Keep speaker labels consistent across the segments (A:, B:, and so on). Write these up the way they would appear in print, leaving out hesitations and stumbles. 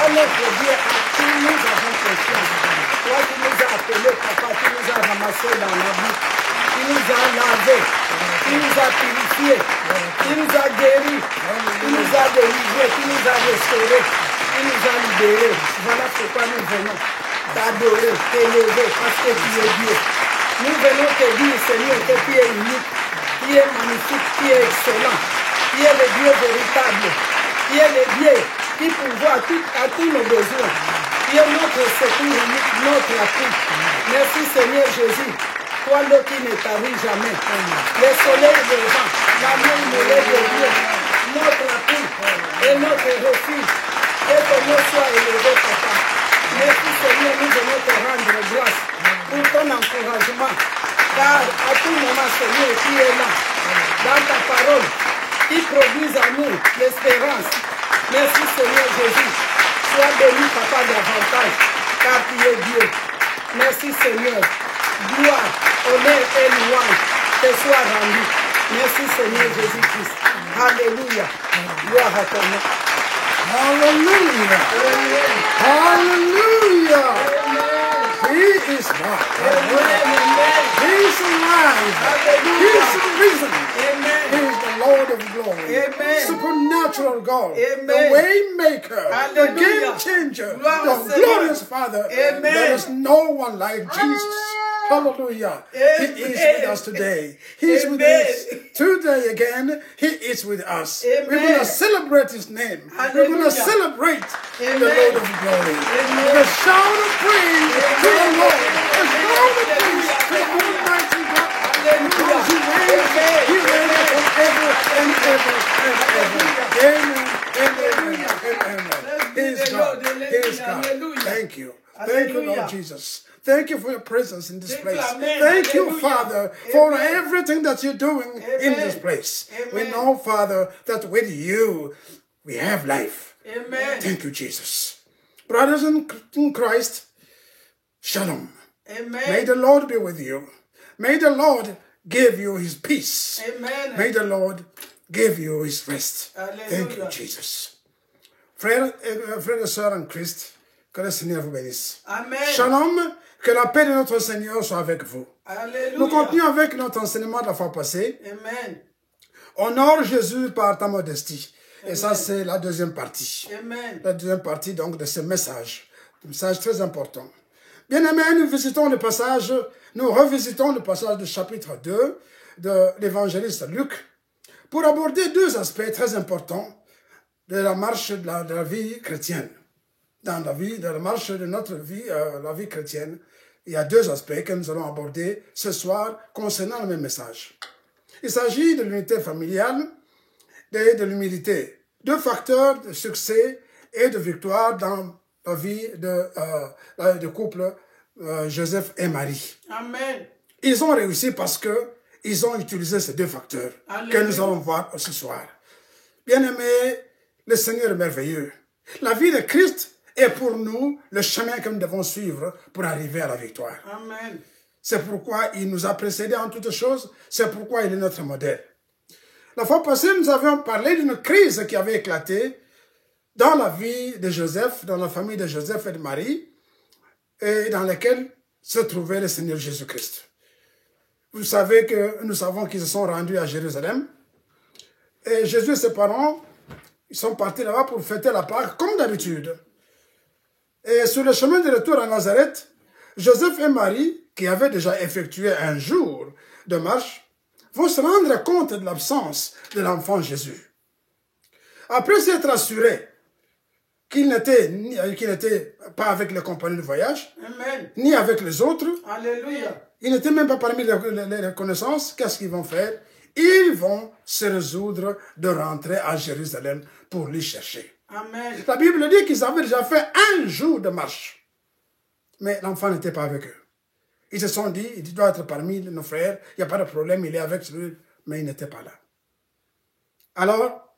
A: notre Dieu, à qui nous avons confiance. Toi qui nous as appelés, papa, qui nous as ramassés dans la vie, qui nous a lavés, qui nous a purifiés, qui nous a guéris, qui nous a délivrés, qui nous a restaurés, qui nous a libérés. Voilà pourquoi nous venons t'adorer, t'élever, parce que tu es Dieu. Nous venons te dire, Seigneur, que tu es unique, tu es magnifique, tu es excellent, tu es le Dieu véritable, tu es le Dieu qui pourvoit à tous nos besoins. Tu es notre secours unique, notre appui. Merci Seigneur Jésus. Toi l'eau qui ne tarit jamais. Le soleil devant, la main mêlée de Dieu, notre appui et notre refuge. Que ton nom soit élevé, papa. Merci Seigneur, nous venons te rendre grâce pour ton encouragement. Car à tout moment, Seigneur, tu es là, dans ta parole, qui produit à nous l'espérance. Merci Seigneur Jésus. Sois béni, papa, davantage, car tu es Dieu. Merci Seigneur. Gloire, honneur et louange te soient rendus. Merci Seigneur Jésus-Christ. Alléluia. Gloire à ton nom.
B: Hallelujah. Hallelujah. He is God. He is alive. He is risen. He is the Lord of glory. Supernatural God. The way maker. The game changer. The glorious Father. There is no one like Jesus. Hallelujah. He is with us today. He is with us today again. He is with us. We're going to celebrate His name. We're going to celebrate the Lord of glory. The shout of praise to the Lord. The shout of praise to Almighty God. Because He reigns forever and ever and ever. Amen. Amen. Amen. He is God. He is God. Thank you. Thank you, Lord Jesus. Thank you for your presence in this place. Thank you, Father, for everything that you're doing in this place. We know, Father, that with you, we have life. Thank you, Jesus. Brothers in Christ, shalom. May the Lord be with you. May the Lord give you His peace. May the Lord give you His rest. Thank you, Jesus. Frères et sœurs en Christ, que le Seigneur vous bénisse.
A: Amen.
B: Shalom. Que la paix de notre Seigneur soit avec vous.
A: Alléluia.
B: Nous continuons avec notre enseignement de la fois passée.
A: Amen.
B: Honore Jésus par ta modestie. Et ça, c'est la deuxième partie.
A: Amen.
B: La deuxième partie, donc, de ce message. Un message très important. Bien aimés, nous revisitons le passage du chapitre 2 de l'évangéliste Luc pour aborder deux aspects très importants de la marche de la vie chrétienne. Dans la marche de notre vie, la vie chrétienne, il y a deux aspects que nous allons aborder ce soir concernant le même message. Il s'agit de l'unité familiale et de l'humilité. Deux facteurs de succès et de victoire dans la vie de couple Joseph et Marie.
A: Amen.
B: Ils ont réussi parce que ils ont utilisé ces deux facteurs que nous allons voir ce soir. Bien-aimés, le Seigneur est merveilleux. La vie de Christ est pour nous le chemin que nous devons suivre pour arriver à la victoire.
A: Amen.
B: C'est pourquoi il nous a précédés en toutes choses. C'est pourquoi il est notre modèle. La fois passée, nous avions parlé d'une crise qui avait éclaté dans la vie de Joseph, dans la famille de Joseph et de Marie, et dans laquelle se trouvait le Seigneur Jésus-Christ. Vous savez que nous savons qu'ils se sont rendus à Jérusalem. Et Jésus et ses parents, ils sont partis là-bas pour fêter la Pâque, comme d'habitude. Et sur le chemin de retour à Nazareth, Joseph et Marie, qui avaient déjà effectué un jour de marche, vont se rendre compte de l'absence de l'enfant Jésus. Après s'être assurés qu'il n'était pas avec les compagnons de voyage,
A: Amen.
B: Ni avec les autres,
A: Alléluia.
B: il n'était même pas parmi les connaissances, qu'est-ce qu'ils vont faire? Ils vont se résoudre de rentrer à Jérusalem pour l'y chercher.
A: Amen.
B: La Bible dit qu'ils avaient déjà fait un jour de marche. Mais l'enfant n'était pas avec eux. Ils se sont dit, il doit être parmi nos frères, il n'y a pas de problème, il est avec lui, mais il n'était pas là. Alors,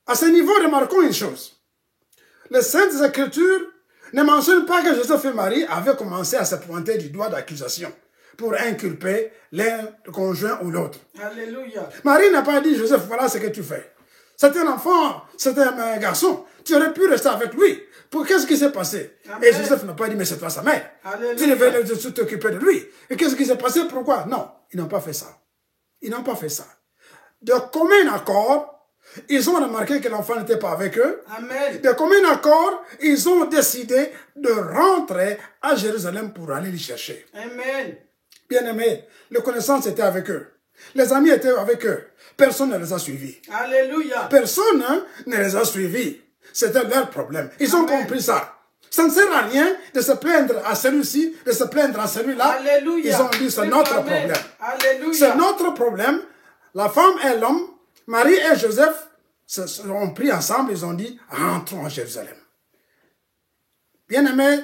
B: à ce niveau, remarquons une chose. Les Saintes Écritures ne mentionnent pas que Joseph et Marie avaient commencé à se pointer du doigt d'accusation pour inculper l'un, le conjoint ou l'autre.
A: Alléluia.
B: Marie n'a pas dit, Joseph, voilà ce que tu fais. C'était un enfant, c'était un garçon. Tu aurais pu rester avec lui. Qu'est-ce qui s'est passé? Amen. Et Joseph n'a pas dit, mais c'est toi sa mère. Alléluia. Tu devais t'occuper de lui. Et qu'est-ce qui s'est passé? Pourquoi? Non, ils n'ont pas fait ça. Ils n'ont pas fait ça. De commun accord, ils ont remarqué que l'enfant n'était pas avec eux. Amen. De commun accord, ils ont décidé de rentrer à Jérusalem pour aller les chercher. Amen. Bien-aimés, les connaissances étaient avec eux. Les amis étaient avec eux. Personne ne les a suivis. Alléluia. Personne ne les a suivis. C'était leur problème. Ils ont compris ça. Ça ne sert à rien de se plaindre à celui-ci, de se plaindre à celui-là. Ils ont dit, c'est notre problème. C'est notre problème. La femme et l'homme, Marie et Joseph, ont pris ensemble, ils ont dit, rentrons à Jérusalem. Bien-aimés,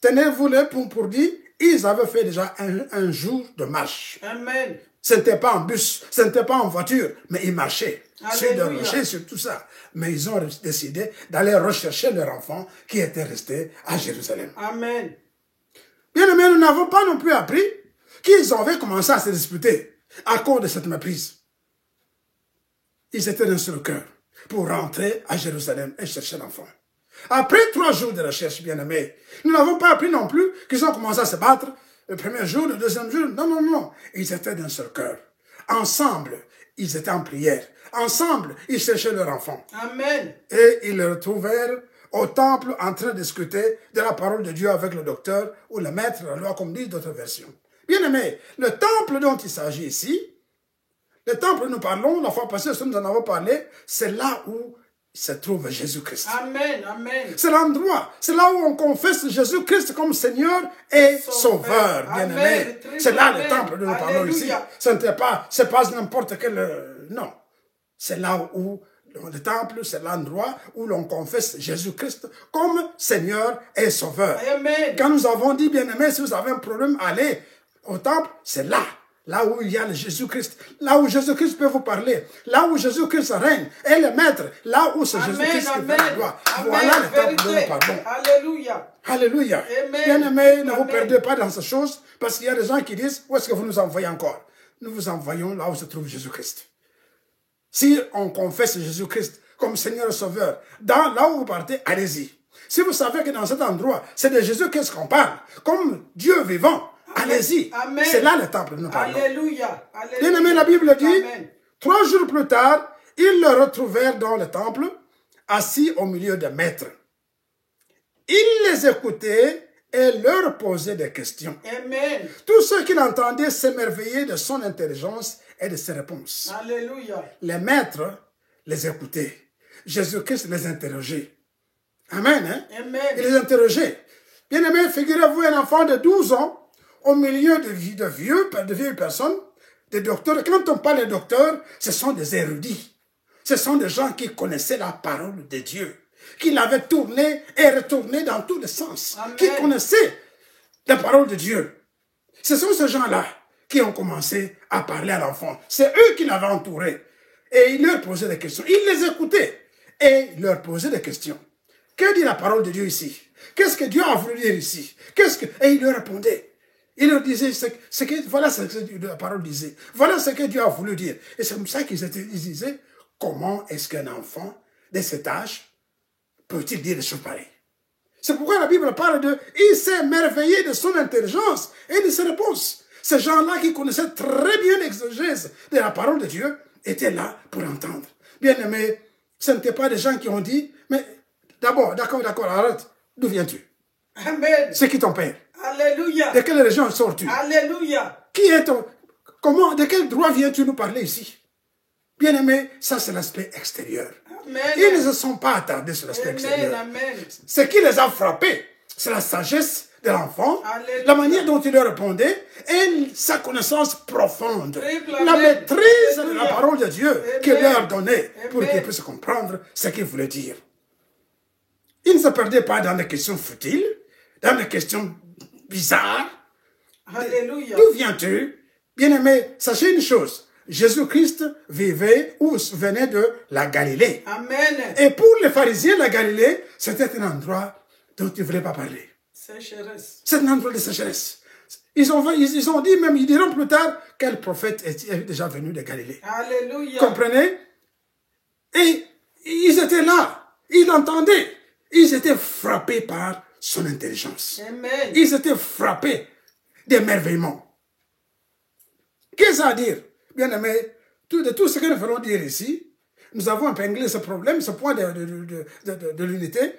B: tenez-vous-les pour dire, ils avaient fait déjà un jour de marche. Amen. Ce n'était pas en bus, ce n'était pas en voiture, mais ils marchaient. Sur des rochers, sur tout ça. Mais ils ont décidé d'aller rechercher leur enfant qui était resté à Jérusalem. Amen. Bien aimé, nous n'avons pas non plus appris qu'ils avaient commencé à se disputer à cause de cette méprise. Ils étaient d'un seul cœur pour rentrer à Jérusalem et chercher l'enfant. Après 3 jours de recherche, bien aimé, nous n'avons pas appris non plus qu'ils ont commencé à se battre le premier jour, le deuxième jour. Non, non, non. Ils étaient d'un seul cœur. Ensemble, ils étaient en prière. Ensemble, ils cherchaient leur enfant. Amen. Et ils le retrouvèrent au temple en train de discuter de la parole de Dieu avec le docteur ou le maître de la loi, comme disent d'autres versions. Bien aimé, le temple dont il s'agit ici, le temple nous parlons, la fois passée, nous en avons parlé, c'est là où se trouve Jésus-Christ. Amen, amen. C'est l'endroit, c'est là où on confesse Jésus-Christ comme Seigneur et Sauveur, bien-aimé. C'est là le temple dont nous parlons ici. Ce n'est pas, c'est pas n'importe quel, non. C'est là où le temple, c'est l'endroit où l'on confesse Jésus-Christ comme Seigneur et Sauveur. Amen. Quand nous avons dit, bien-aimé, si vous avez un problème, allez au temple, c'est là. Là où il y a le Jésus-Christ, là où Jésus-Christ peut vous parler, là où Jésus-Christ règne, et le maître, là où c'est Jésus-Christ qui fait la gloire. Voilà le temple dont nous parlons. Alléluia. Alléluia. Bien-aimés, ne vous perdez pas dans ces choses, parce qu'il y a des gens qui disent, où est-ce que vous nous envoyez encore? Nous vous envoyons là où se trouve Jésus-Christ. Si on confesse Jésus-Christ comme Seigneur et Sauveur, là où vous partez, allez-y. Si vous savez que dans cet endroit, c'est de Jésus-Christ qu'on parle, comme Dieu vivant, allez-y. C'est là le temple nous parlons. Alléluia. Bien aimé, la Bible dit, amen. 3 jours plus tard, ils le retrouvèrent dans le temple, assis au milieu des maîtres. Ils les écoutaient et leur posaient des questions. Amen. Tous ceux qui l'entendaient s'émerveillaient de son intelligence et de ses réponses. Alléluia. Les maîtres les écoutaient. Jésus-Christ les interrogeait. Amen. Hein? Amen. Il les interrogeait. Bien aimé, figurez-vous un enfant de 12 ans au milieu de vieilles personnes, des docteurs. Quand on parle de docteurs, ce sont des érudits. Ce sont des gens qui connaissaient la parole de Dieu, qui l'avaient tournée et retournée dans tous les sens, amen. Qui connaissaient la parole de Dieu. Ce sont ces gens-là qui ont commencé à parler à l'enfant. C'est eux qui l'avaient entouré. Et ils leur posaient des questions. Ils les écoutaient et ils leur posaient des questions. Que dit la parole de Dieu ici? Qu'est-ce que Dieu a voulu dire ici? Et ils leur répondaient. Il leur disait, voilà ce que la parole disait. Voilà ce que Dieu a voulu dire. Et c'est comme ça qu'ils disaient, comment est-ce qu'un enfant de cet âge peut-il dire des choses pareilles? C'est pourquoi la Bible parle de, il s'est émerveillé de son intelligence et de ses réponses. Ces gens-là qui connaissaient très bien l'exégèse de la parole de Dieu étaient là pour entendre. Bien aimé, ce n'étaient pas des gens qui ont dit, mais d'abord, d'accord, arrête, d'où viens-tu? Amen. C'est qui ton père? Alléluia. De quelle région sors-tu? Alléluia. Qui est ton... Comment, de quel droit viens-tu nous parler ici? Bien aimé, ça c'est l'aspect extérieur. Amen. Ils ne se sont pas attardés sur l'aspect extérieur. Amen. Ce qui les a frappés, c'est la sagesse de l'enfant, la manière dont il leur répondait et sa connaissance profonde, la maîtrise de la parole de Dieu qu'il leur donnait pour qu'ils puissent comprendre ce qu'il voulait dire. Ils ne se perdaient pas dans des questions futiles, dans des questions bizarres. Alléluia. D'où viens-tu? Bien-aimé, sachez une chose. Jésus-Christ vivait ou venait de la Galilée. Amen. Et pour les pharisiens, la Galilée, c'était un endroit dont ils ne voulaient pas parler. Sécheresse. C'est un endroit de sécheresse. Ils ont dit même, ils diront plus tard, quel prophète est déjà venu de Galilée. Alléluia. Comprenez? Et ils étaient là, ils l'entendaient, ils étaient frappés par son intelligence.
A: Amen.
B: Ils étaient frappés d'émerveillement. Qu'est-ce à dire? Bien aimé, de tout ce que nous venons dire ici, nous avons épinglé ce problème, ce point de l'unité.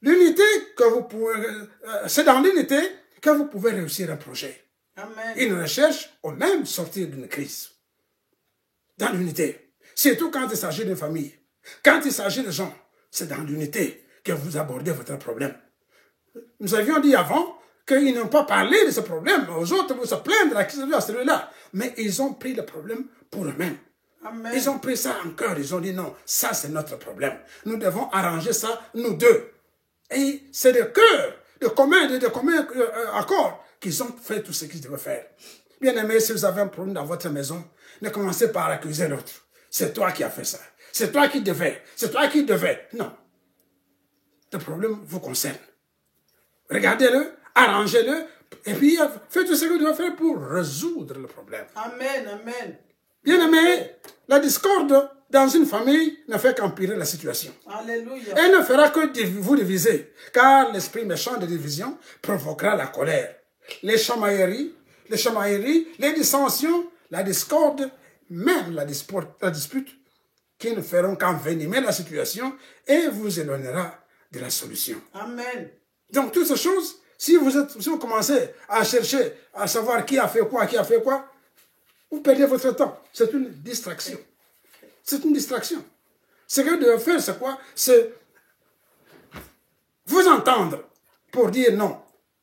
B: L'unité que vous pouvez, c'est dans l'unité que vous pouvez réussir un projet.
A: Amen.
B: Une recherche ou même sortir d'une crise. Dans l'unité. Surtout quand il s'agit d'une famille. Quand il s'agit de gens, c'est dans l'unité que vous abordez votre problème. Nous avions dit avant qu'ils n'ont pas parlé de ce problème aux autres pour se plaindre à celui-là. Mais ils ont pris le problème pour eux-mêmes.
A: Amen.
B: Ils ont pris ça en cœur. Ils ont dit non, ça c'est notre problème. Nous devons arranger ça, nous deux. Et c'est de cœur, de commun accord qu'ils ont fait tout ce qu'ils devaient faire. Bien aimé, si vous avez un problème dans votre maison, ne commencez pas à accuser l'autre. C'est toi qui as fait ça. C'est toi qui devais. C'est toi qui devais. Non. Le problème vous concerne. Regardez-le, arrangez-le, et puis faites tout ce que vous devez faire pour résoudre le problème.
A: Amen, amen.
B: Bien aimé, la discorde dans une famille ne fait qu'empirer la situation.
A: Alléluia.
B: Elle ne fera que vous diviser, car l'esprit méchant de division provoquera la colère, les chamailleries, les dissensions, la discorde, même la dispute, qui ne feront qu'envenimer la situation et vous éloignera de la solution.
A: Amen.
B: Donc, toutes ces choses, si vous commencez à chercher, à savoir qui a fait quoi, vous perdez votre temps. C'est une distraction. C'est une distraction. Ce que vous devez faire, c'est quoi? C'est vous entendre pour dire non.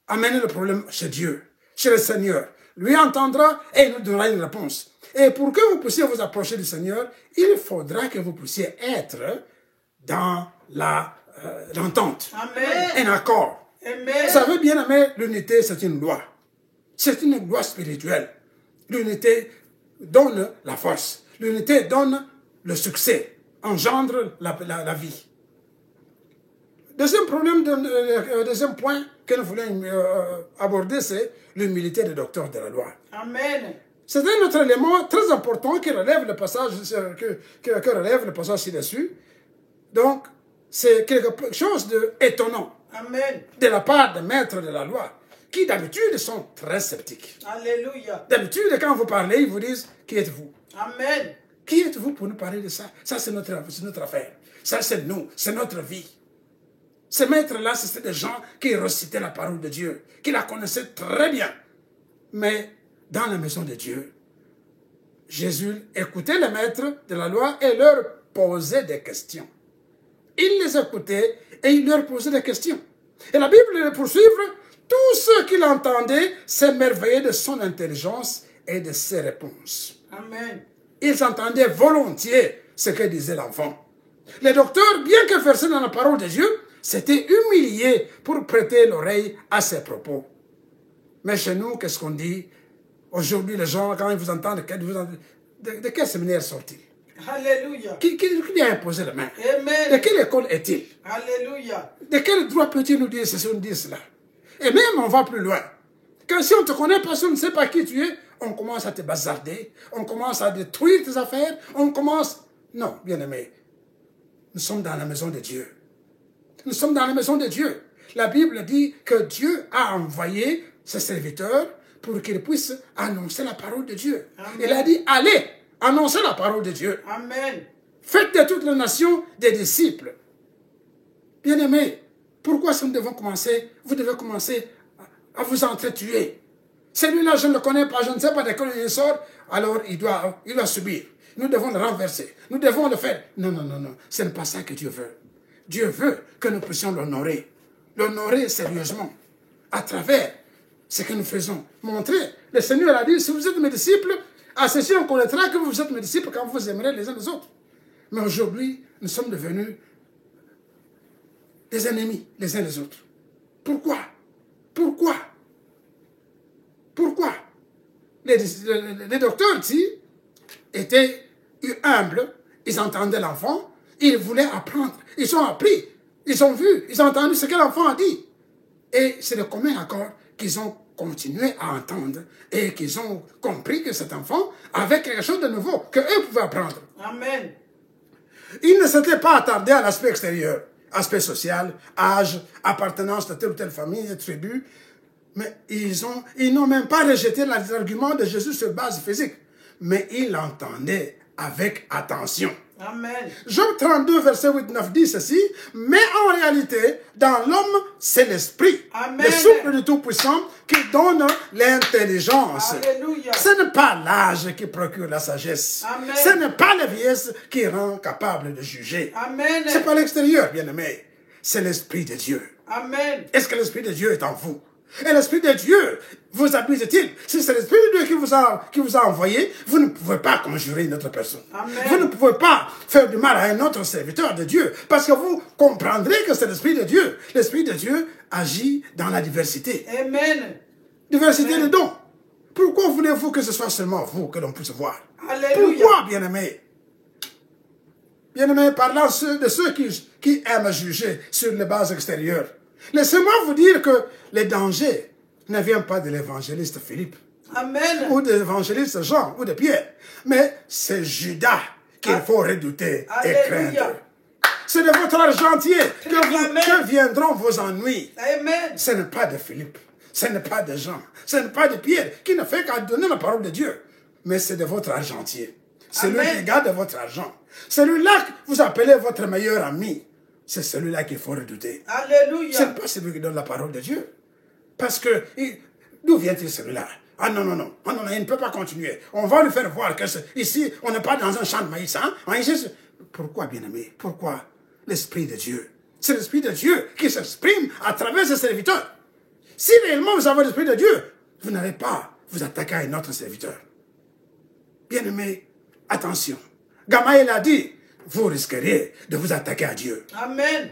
B: Amenez le problème chez Dieu, chez le Seigneur. Lui entendra et il nous donnera une réponse. Et pour que vous puissiez vous approcher du Seigneur, il faudra que vous puissiez être dans l'entente.
A: Amen.
B: Un accord.
A: Amen.
B: Vous savez bien aimer, l'unité, c'est une loi. C'est une loi spirituelle. L'unité donne la force. L'unité donne le succès, engendre la vie. Deuxième point que nous voulons aborder, c'est l'humilité des docteurs de la loi.
A: Amen.
B: C'est un autre élément très important qui relève le passage, que relève le passage ci-dessus. Donc, c'est quelque chose d'étonnant.
A: Amen.
B: De la part des maîtres de la loi, qui d'habitude sont très sceptiques.
A: Alléluia.
B: D'habitude, quand vous parlez, ils vous disent, qui êtes-vous?
A: Amen.
B: Qui êtes-vous pour nous parler de ça? Ça, c'est notre affaire. Ça, c'est nous. C'est notre vie. Ces maîtres-là, c'était des gens qui récitaient la parole de Dieu, qui la connaissaient très bien. Mais dans la maison de Dieu, Jésus écoutait les maîtres de la loi et leur posait des questions. Il les écoutait et il leur posait des questions. Et la Bible les poursuivre, tous ceux qui l'entendaient s'émerveillaient de son intelligence et de ses réponses.
A: Amen.
B: Ils entendaient volontiers ce que disait l'enfant. Les docteurs, bien que versés dans la parole de Dieu, s'étaient humiliés pour prêter l'oreille à ses propos. Mais chez nous, qu'est-ce qu'on dit? Aujourd'hui, les gens, quand ils vous entendent, de quel séminaire sont-ils?
A: Alléluia.
B: Qui lui a imposé la main?
A: Amen.
B: De quelle école est-il?
A: Alléluia.
B: De quel droit peut-il nous dire ceci ou nous dire cela? Et même, on va plus loin. Quand si on ne te connaît pas, si on ne sait pas qui tu es, on commence à te bazarder, on commence à détruire tes affaires, on commence... Non, bien-aimé, nous sommes dans la maison de Dieu. Nous sommes dans la maison de Dieu. La Bible dit que Dieu a envoyé ses serviteurs pour qu'ils puissent annoncer la parole de Dieu.
A: Amen.
B: Il a dit, allez, annoncez la parole de Dieu.
A: Amen.
B: Faites de toutes les nations des disciples. Bien-aimés, pourquoi si nous devons commencer, vous devez commencer à vous entretuer. Celui-là, je ne le connais pas, je ne sais pas de quel il sort, alors il doit subir. Nous devons le renverser. Nous devons le faire. Non, non, non, non. Ce n'est pas ça que Dieu veut. Dieu veut que nous puissions l'honorer. L'honorer sérieusement. À travers ce que nous faisons. Montrer. Le Seigneur a dit, si vous êtes mes disciples, à ceci on connaîtra que vous êtes mes disciples quand vous aimerez les uns les autres. Mais aujourd'hui, nous sommes devenus des ennemis les uns les autres. Pourquoi? Pourquoi? Pourquoi? Les docteurs ici étaient humbles, ils entendaient l'enfant, ils voulaient apprendre, ils ont appris, ils ont vu, ils ont entendu ce que l'enfant a dit. Et c'est de commun accord qu'ils ont continué à entendre et qu'ils ont compris que cet enfant avait quelque chose de nouveau, qu'eux pouvaient apprendre.
A: Amen.
B: Ils ne s'étaient pas attardés à l'aspect extérieur, aspect social, âge, appartenance de telle ou telle famille, tribu. Mais ils n'ont même pas rejeté l'argument de Jésus sur base physique. Mais ils l'entendaient avec attention.
A: Amen.
B: Job 32, verset 8, 9 dit ceci. Mais en réalité, dans l'homme, c'est l'esprit, le souffle du Tout-Puissant qui donne l'intelligence.
A: Alléluia.
B: Ce n'est pas l'âge qui procure la sagesse.
A: Amen.
B: Ce n'est pas la vieillesse qui rend capable de juger.
A: Amen.
B: Ce n'est pas l'extérieur, bien-aimé. C'est l'Esprit de Dieu.
A: Amen.
B: Est-ce que l'Esprit de Dieu est en vous? Et l'Esprit de Dieu vous habite-t-il? Si c'est l'Esprit de Dieu qui vous a envoyé, vous ne pouvez pas conjurer une autre personne.
A: Amen.
B: Vous ne pouvez pas faire du mal à un autre serviteur de Dieu. Parce que vous comprendrez que c'est l'Esprit de Dieu. L'Esprit de Dieu agit dans la diversité.
A: Amen.
B: Diversité de dons. Pourquoi voulez-vous que ce soit seulement vous que l'on puisse voir?
A: Alléluia.
B: Pourquoi, bien-aimés? Bien-aimés, parlant de ceux qui aiment juger sur les bases extérieures. Laissez-moi vous dire que les dangers ne viennent pas de l'évangéliste Philippe.
A: Amen.
B: Ou de l'évangéliste Jean ou de Pierre. Mais c'est Judas qu'il faut redouter et craindre. C'est de votre argentier que viendront vos ennuis.
A: Amen.
B: Ce n'est pas de Philippe. Ce n'est pas de Jean. Ce n'est pas de Pierre qui ne fait qu'à donner la parole de Dieu. Mais c'est de votre argentier. C'est lui qui garde votre argent. Celui-là que vous appelez votre meilleur ami. C'est celui-là qu'il faut redouter.
A: Alléluia.
B: Ce n'est pas celui qui donne la parole de Dieu. Parce que, d'où vient-il celui-là? Ah non, non, non. Ah non, non, il ne peut pas continuer. On va lui faire voir que ici, on n'est pas dans un champ de maïs. Hein? Pourquoi, bien-aimé? Pourquoi? L'Esprit de Dieu. C'est l'Esprit de Dieu qui s'exprime à travers ses serviteurs. Si réellement vous avez l'Esprit de Dieu, vous n'allez pas vous attaquer à un autre serviteur. Bien-aimé, attention. Gamaël a dit, vous risqueriez de vous attaquer à Dieu.
A: Amen.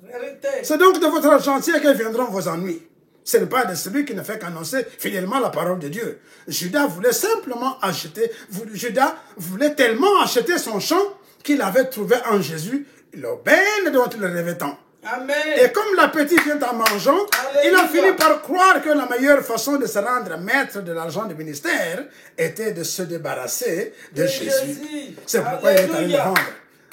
A: Vérité.
B: C'est donc de votre argentier que viendront vos ennuis. Ce n'est pas de celui qui ne fait qu'annoncer fidèlement la parole de Dieu. Judas voulait simplement acheter, Judas voulait tellement acheter son champ qu'il avait trouvé en Jésus l'aubaine dont il rêvait tant.
A: Amen.
B: Et comme l'appétit vient en mangeant, il a fini par croire que la meilleure façon de se rendre maître de l'argent du ministère était de se débarrasser de Jésus. C'est pourquoi il est allé le vendre.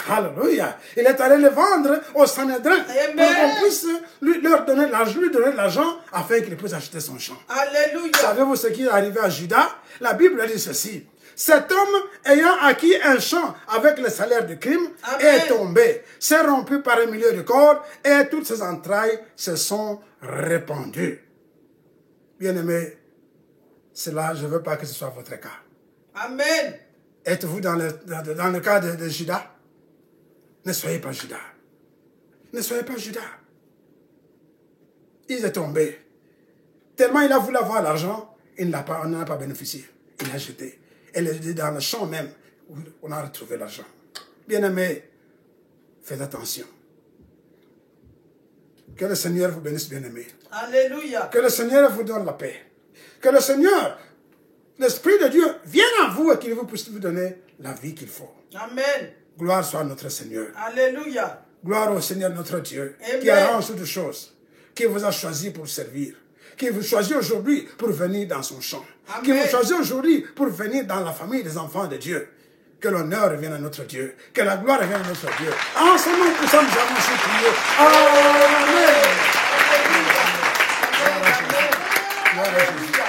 B: Alléluia. Il est allé le vendre au Sanhédrin pour qu'on puisse lui donner de l'argent afin qu'il puisse acheter son champ.
A: Alléluia.
B: Savez-vous ce qui est arrivé à Judas? La Bible dit ceci. Cet homme ayant acquis un champ avec le salaire du crime est tombé, s'est rompu par un milieu du corps et toutes ses entrailles se sont répandues. Bien-aimés, cela, je ne veux pas que ce soit votre cas.
A: Amen.
B: Êtes-vous dans le cas de Judas? Ne soyez pas Judas. Ne soyez pas Judas. Il est tombé. Tellement il a voulu avoir l'argent, il n'en a pas bénéficié. Il a jeté. Elle est dans le champ même où on a retrouvé l'argent. Bien-aimés, faites attention. Que le Seigneur vous bénisse, bien-aimés.
A: Alléluia.
B: Que le Seigneur vous donne la paix. Que le Seigneur, l'Esprit de Dieu, vienne à vous et qu'il vous puisse vous donner la vie qu'il faut.
A: Amen.
B: Gloire soit à notre Seigneur.
A: Alléluia.
B: Gloire au Seigneur notre Dieu,
A: Amen.
B: qui arrange toutes choses, qui vous a choisi pour servir, qui vous choisit aujourd'hui pour venir dans son champ,
A: Amen.
B: qui vous choisit aujourd'hui pour venir dans la famille des enfants de Dieu. Que l'honneur revienne à notre Dieu, que la gloire revienne à notre Dieu. En ce nom, nous sommes avancés prier. Amen. Gloire à Jésus. Gloire à Jésus.